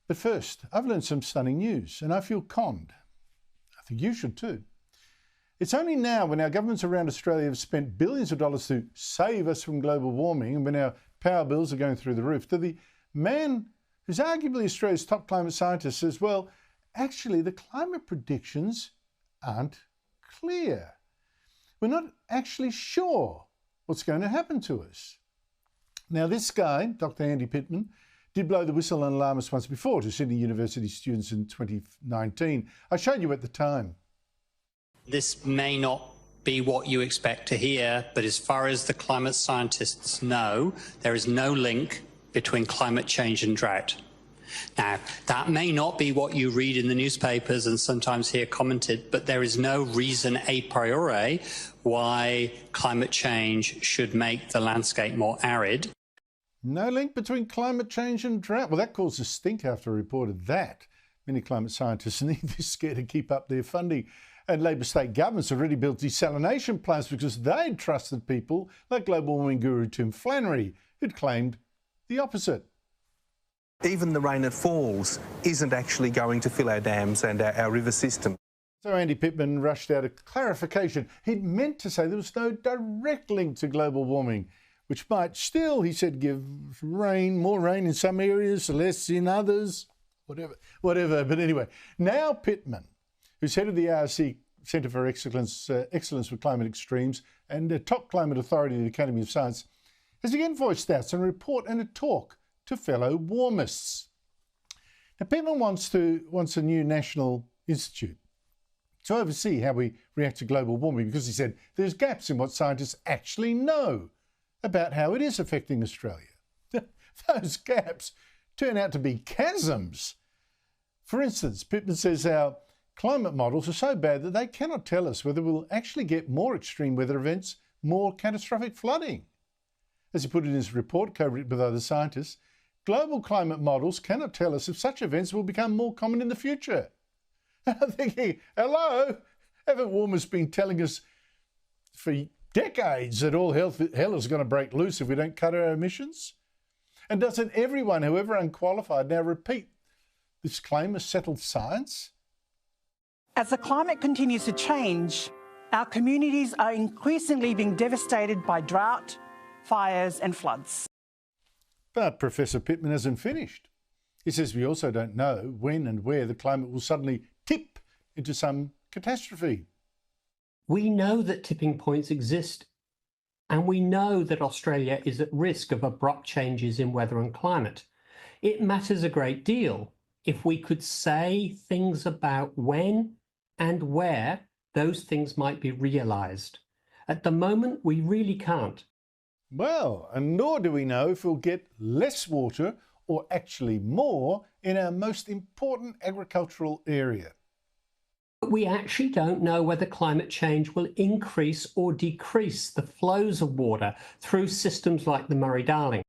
But first, I've learned some stunning news and I feel conned. I think you should too. It's only now, when our governments around Australia have spent billions of dollars to save us from global warming and when our power bills are going through the roof, that the man who's arguably Australia's top climate scientist says, well, actually the climate predictions aren't clear. We're not actually sure what's going to happen to us. Now this guy, Dr. Andy Pittman, did blow the whistle on alarmists once before to Sydney University students in 2019. I showed you at the time. This may not be what you expect to hear, but as far as the climate scientists know, there is no link between climate change and drought. Now, that may not be what you read in the newspapers and sometimes hear commented, but there is no reason a priori why climate change should make the landscape more arid. No link between climate change and drought. Well, that caused a stink after I reported that. Many climate scientists need this scare to keep up their funding. And Labor state governments have already built desalination plants because they'd trusted people like global warming guru Tim Flannery, who'd claimed the opposite. Even the rain that falls isn't actually going to fill our dams and our river system. So Andy Pittman rushed out a clarification. He'd meant to say there was no direct link to global warming, which might still, he said, give rain, more rain in some areas, less in others, whatever. But anyway, now Pittman, who's head of the ARC Centre for Excellence with Climate Extremes and a top climate authority at the Academy of Science, has again voiced doubts in a report and a talk to fellow warmists. Now, Pittman wants a new national institute to oversee how we react to global warming because he said there's gaps in what scientists actually know about how it is affecting Australia. Those gaps turn out to be chasms. For instance, Pittman says our climate models are so bad that they cannot tell us whether we'll actually get more extreme weather events, more catastrophic flooding. As he put in his report, co-written with other scientists, global climate models cannot tell us if such events will become more common in the future. I'm thinking, hello, haven't warmers been telling us for decades that all hell is going to break loose if we don't cut our emissions? And doesn't everyone, however unqualified, now repeat this claim as settled science? As the climate continues to change, our communities are increasingly being devastated by drought, fires and floods. But Professor Pittman hasn't finished. He says we also don't know when and where the climate will suddenly tip into some catastrophe. We know that tipping points exist, and we know that Australia is at risk of abrupt changes in weather and climate. It matters a great deal if we could say things about when and where those things might be realised. At the moment, we really can't. Well, and nor do we know if we'll get less water or actually more in our most important agricultural area. But we actually don't know whether climate change will increase or decrease the flows of water through systems like the Murray-Darling.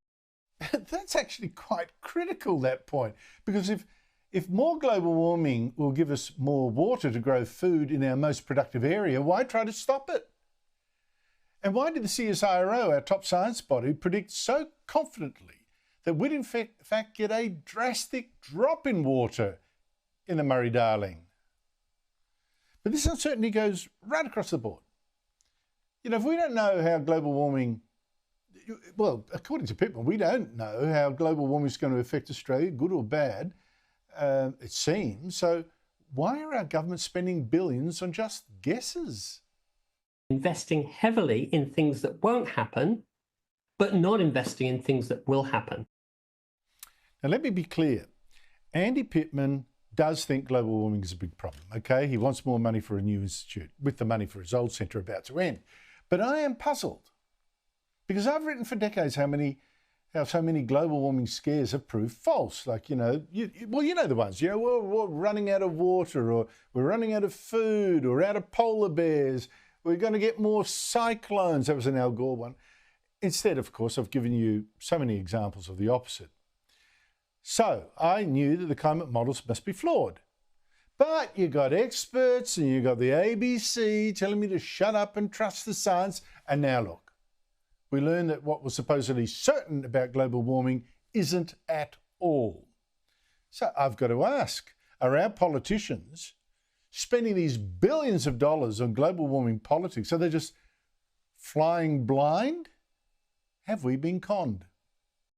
That's actually quite critical, that point, because if more global warming will give us more water to grow food in our most productive area, why try to stop it? And why did the CSIRO, our top science body, predict so confidently that we'd in fact get a drastic drop in water in the Murray-Darling? But this uncertainty goes right across the board. You know, if we don't know how global warming, well, according to Pittman, we don't know how global warming is going to affect Australia, good or bad, it seems. So why are our governments spending billions on just guesses? Investing heavily in things that won't happen, but not investing in things that will happen. Now, let me be clear. Andy Pittman does think global warming is a big problem, okay? He wants more money for a new institute, with the money for his old centre about to end. But I am puzzled, because I've written for decades how so many global warming scares have proved false. Like, you know the ones, we're running out of water, or we're running out of food, or out of polar bears. We're going to get more cyclones. That was an Al Gore one. Instead, of course, I've given you so many examples of the opposite. So I knew that the climate models must be flawed. But you got experts and you got the ABC telling me to shut up and trust the science. And now look, we learn that what was supposedly certain about global warming isn't at all. So I've got to ask, are our politicians spending these billions of dollars on global warming politics? Are they just flying blind? Have we been conned?